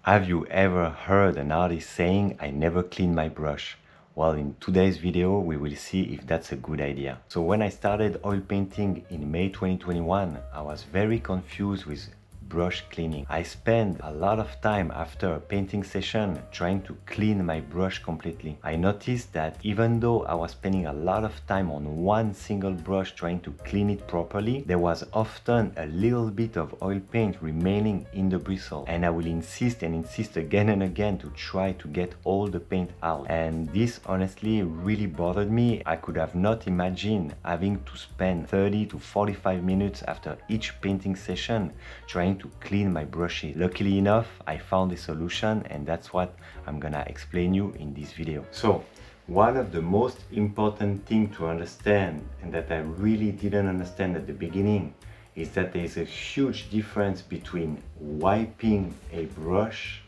Have you ever heard an artist saying, "I never clean my brush"? Well, in today's video, we will see if that's a good idea. So when I started oil painting in May 2021, I was very confused with brush cleaning. I spent a lot of time after a painting session trying to clean my brush completely. I noticed that even though I was spending a lot of time on one single brush trying to clean it properly, there was often a little bit of oil paint remaining in the bristle, and I will insist and insist again and again to try to get all the paint out. And this honestly really bothered me. I could have not imagined having to spend 30 to 45 minutes after each painting session trying to clean my brushes. Luckily enough, I found a solution, and that's what I'm gonna explain you in this video. So, one of the most important things to understand, and that I really didn't understand at the beginning, is that there is a huge difference between wiping a brush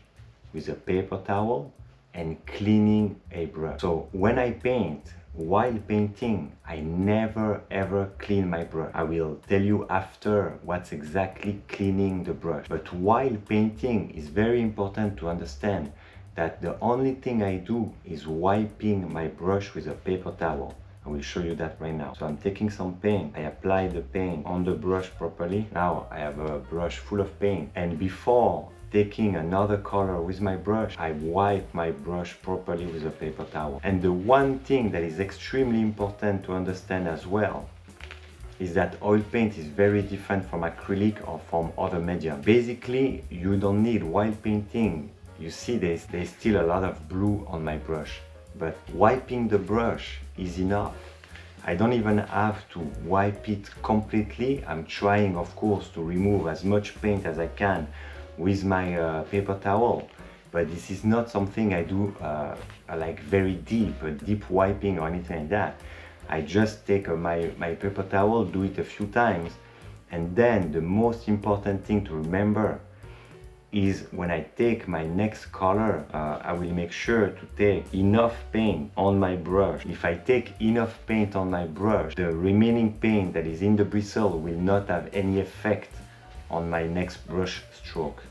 with a paper towel and cleaning a brush. So when I paint, while painting, I never ever clean my brush. I will tell you after what's exactly cleaning the brush. But while painting, it's very important to understand that the only thing I do is wiping my brush with a paper towel. I will show you that right now. So I'm taking some paint. I apply the paint on the brush properly. Now I have a brush full of paint. And before taking another color with my brush, I wipe my brush properly with a paper towel. And the one thing that is extremely important to understand as well is that oil paint is very different from acrylic or from other media. Basically, you don't need, while painting, you see there's still a lot of blue on my brush, but wiping the brush is enough. I don't even have to wipe it completely. I'm trying, of course, to remove as much paint as I can with my paper towel, but this is not something I do like very deep wiping or anything like that. I just take my paper towel, do it a few times, and then the most important thing to remember is when I take my next color, I will make sure to take enough paint on my brush. If I take enough paint on my brush, the remaining paint that is in the bristle will not have any effect on my next brush stroke.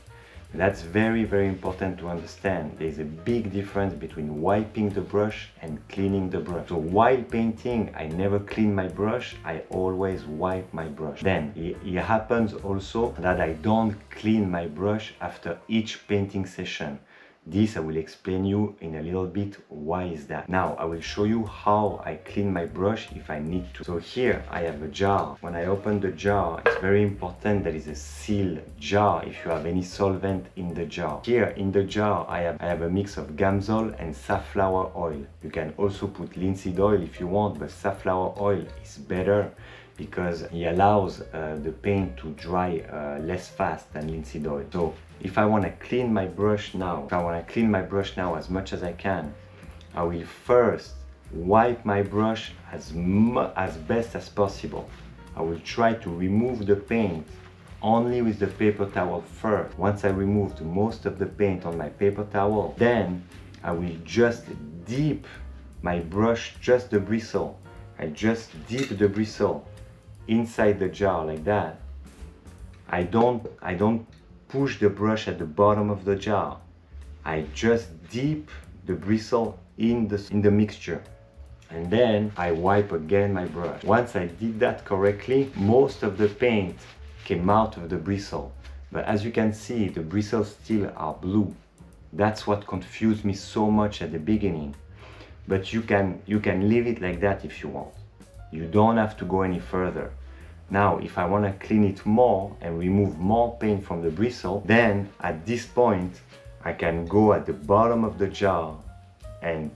That's very, very important to understand. There's a big difference between wiping the brush and cleaning the brush. So while painting, I never clean my brush, I always wipe my brush. Then it happens also that I don't clean my brush after each painting session. This I will explain you in a little bit why is that. Now I will show you how I clean my brush if I need to. So here I have a jar. When I open the jar, it's very important that it's a sealed jar if you have any solvent in the jar. Here in the jar I have a mix of Gamsol and safflower oil. You can also put linseed oil if you want, but safflower oil is better because it allows the paint to dry less fast than linseed oil. So if I want to clean my brush now, as much as I can, I will first wipe my brush as best as possible. I will try to remove the paint only with the paper towel first. Once I remove most of the paint on my paper towel, then I will just dip my brush, just the bristle. I just dip the bristle inside the jar like that. I don't push the brush at the bottom of the jar. I just dip the bristle in the mixture, and then I wipe again my brush. Once I did that correctly, most of the paint came out of the bristle, but as you can see, the bristles still are blue. That's what confused me so much at the beginning. But you can leave it like that if you want. You don't have to go any further. Now, if I want to clean it more and remove more paint from the bristle, then at this point, I can go at the bottom of the jar and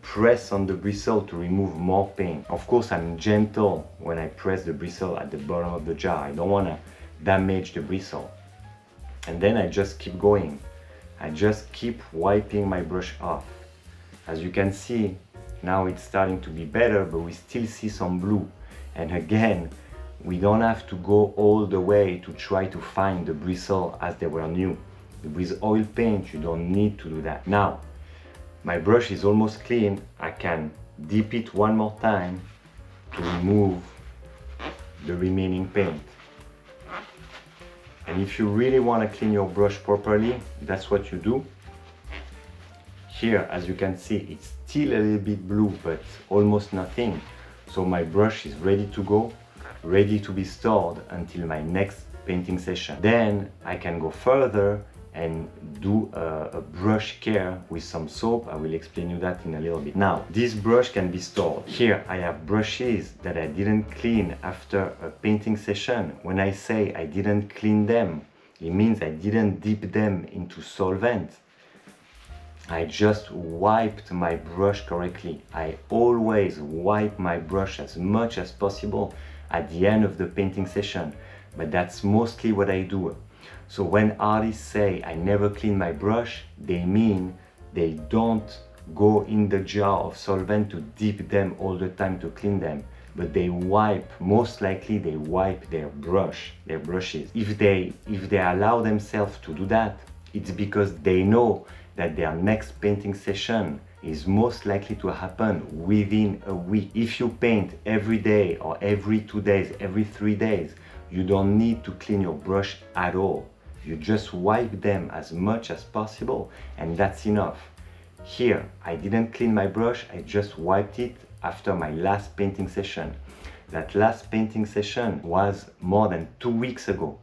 press on the bristle to remove more paint. Of course, I'm gentle when I press the bristle at the bottom of the jar. I don't want to damage the bristle. And then I just keep going. I just keep wiping my brush off. As you can see, now it's starting to be better, but we still see some blue. And again, we don't have to go all the way to try to find the bristle as they were new. With oil paint, you don't need to do that. Now, my brush is almost clean. I can dip it one more time to remove the remaining paint. And if you really want to clean your brush properly, that's what you do. Here, as you can see, it's still a little bit blue, but almost nothing. So my brush is ready to go, ready to be stored until my next painting session. Then I can go further and do a brush care with some soap. I will explain you that in a little bit. Now, this brush can be stored. Here I have brushes that I didn't clean after a painting session. When I say I didn't clean them, it means I didn't dip them into solvent. I just wiped my brush correctly. I always wipe my brush as much as possible at the end of the painting session, but that's mostly what I do. So when artists say I never clean my brush, they mean they don't go in the jar of solvent to dip them all the time to clean them, but they wipe, most likely they wipe their brushes. If they allow themselves to do that, it's because they know that their next painting session is most likely to happen within a week. If you paint every day or every 2 days, every 3 days, you don't need to clean your brush at all. You just wipe them as much as possible and that's enough. Here, I didn't clean my brush, I just wiped it after my last painting session. That last painting session was more than 2 weeks ago.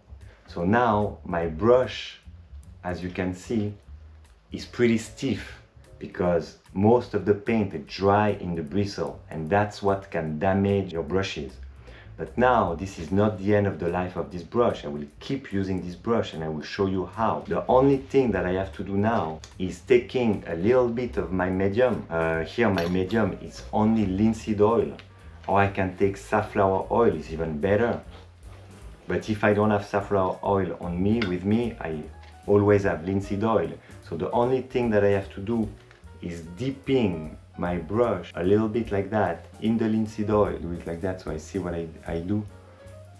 So now my brush, as you can see, is pretty stiff because most of the paint dry in the bristle and that's what can damage your brushes. But now this is not the end of the life of this brush. I will keep using this brush and I will show you how. The only thing that I have to do now is taking a little bit of my medium. Here my medium is only linseed oil, or I can take safflower oil, it's even better. But if I don't have safflower oil on me, with me, I always have linseed oil. So the only thing that I have to do is dipping my brush a little bit like that in the linseed oil. Do it like that so I see what I do.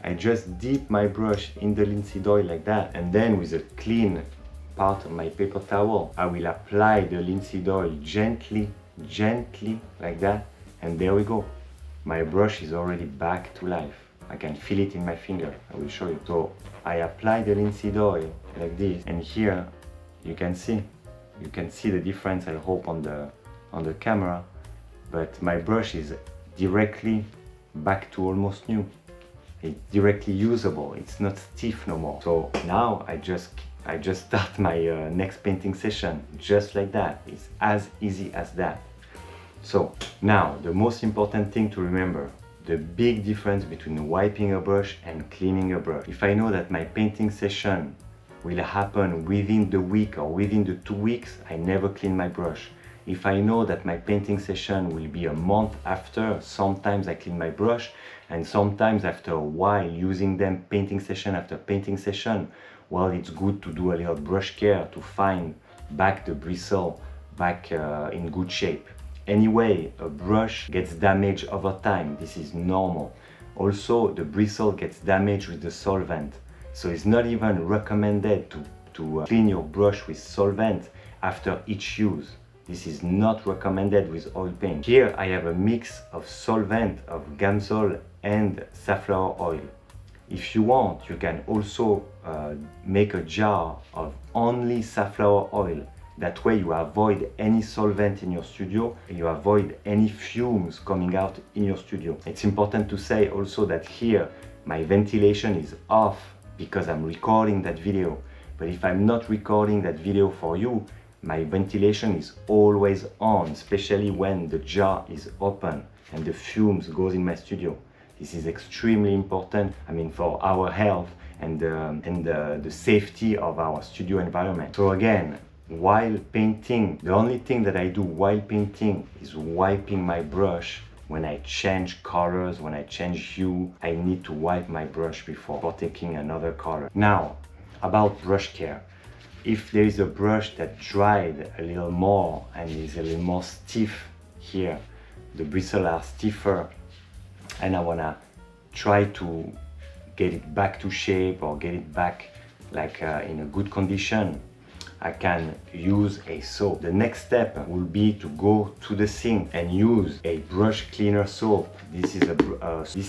I just dip my brush in the linseed oil like that, and then with a clean part of my paper towel, I will apply the linseed oil gently like that, and there we go. My brush is already back to life. I can feel it in my finger. I will show you. So I apply the linseed oil like this, and here you can see the difference, I hope, on the camera, but my brush is directly back to almost new. It's directly usable, it's not stiff no more. So now I just start my next painting session just like that. It's as easy as that. So now the most important thing to remember, the big difference between wiping a brush and cleaning a brush. If I know that my painting session will happen within the week or within the 2 weeks, I never clean my brush. If I know that my painting session will be a month after, sometimes I clean my brush, and sometimes after a while using them painting session after painting session, well, it's good to do a little brush care to find back the bristle back in good shape. Anyway, a brush gets damaged over time, this is normal. Also, the bristle gets damaged with the solvent. So it's not even recommended to clean your brush with solvent after each use. This is not recommended with oil paint. Here I have a mix of solvent, of Gamsol and safflower oil. If you want, you can also make a jar of only safflower oil. That way you avoid any solvent in your studio and you avoid any fumes coming out in your studio. It's important to say also that here my ventilation is off because I'm recording that video. But if I'm not recording that video for you, my ventilation is always on, especially when the jar is open and the fumes goes in my studio. This is extremely important, I mean, for our health and the safety of our studio environment. So again, while painting, the only thing that I do while painting is wiping my brush. When I change colors, when I change hue, I need to wipe my brush before taking another color. Now, about brush care. If there is a brush that dried a little more and is a little more stiff here, the bristles are stiffer, and I wanna try to get it back to shape or get it back like in a good condition, I can use a soap. The next step will be to go to the sink and use a brush cleaner soap. This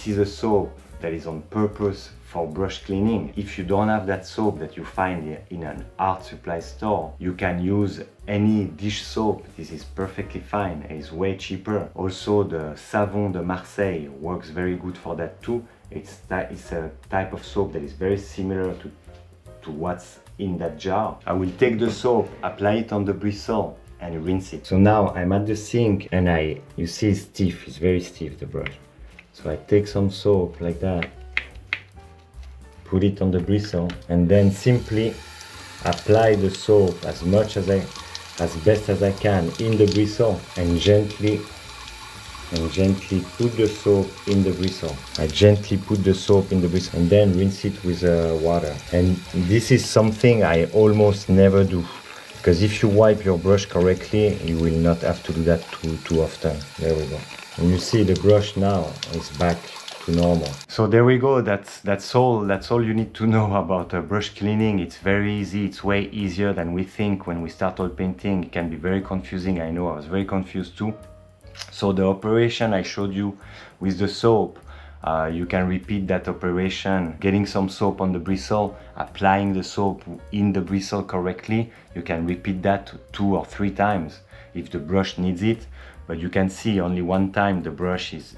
is a soap that is on purpose for brush cleaning. If you don't have that soap that you find in an art supply store, you can use any dish soap. This is perfectly fine and it's way cheaper. Also, the Savon de Marseille works very good for that too. It's a type of soap that is very similar to what's in that jar. I will take the soap, apply it on the bristle and rinse it. So now I'm at the sink and you see it's stiff, it's very stiff, the brush. So I take some soap like that, put it on the bristle, and then simply apply the soap as best as I can in the bristle and gently put the soap in the bristle. I gently put the soap in the bristle and then rinse it with water. And this is something I almost never do, because if you wipe your brush correctly, you will not have to do that too often. There we go. And you see the brush now is back to normal. So there we go. That's all you need to know about brush cleaning. It's very easy. It's way easier than we think when we start oil painting. It can be very confusing. I know I was very confused too. So the operation I showed you with the soap, you can repeat that operation, getting some soap on the bristle, applying the soap in the bristle correctly. You can repeat that 2 or 3 times if the brush needs it, but you can see only one time the brush is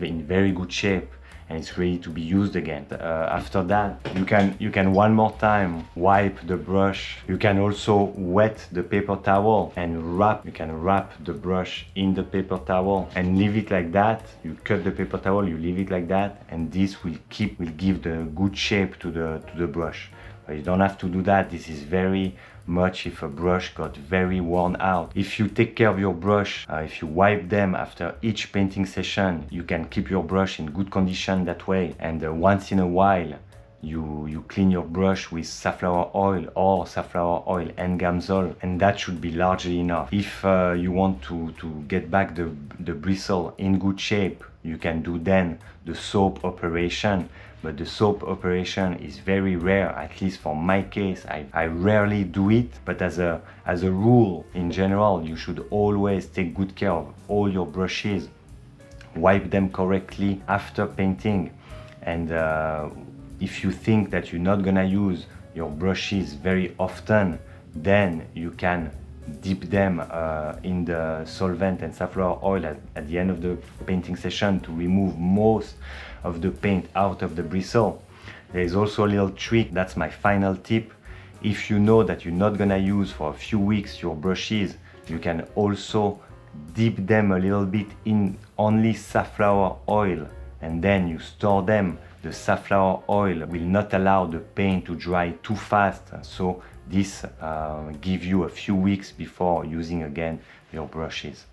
in very good shape and it's ready to be used again. After that, you can one more time wipe the brush. You can also wet the paper towel and wrap the brush in the paper towel and leave it like that. You cut the paper towel, you leave it like that, and this will give the good shape to the brush. But you don't have to do that. This is very much if a brush got very worn out. If you take care of your brush, if you wipe them after each painting session, you can keep your brush in good condition that way. And once in a while, you clean your brush with safflower oil and Gamsol, and that should be largely enough. If you want to get back the bristle in good shape, you can do then the soap operation. But the soap operation is very rare, at least for my case. I rarely do it, but as a rule, in general, you should always take good care of all your brushes. Wipe them correctly after painting. And if you think that you're not gonna use your brushes very often, then you can dip them in the solvent and safflower oil at the end of the painting session to remove most of the paint out of the bristle. There is also a little trick, that's my final tip. If you know that you're not gonna use for a few weeks your brushes, you can also dip them a little bit in only safflower oil and then you store them. The safflower oil will not allow the paint to dry too fast, so this gives you a few weeks before using again your brushes.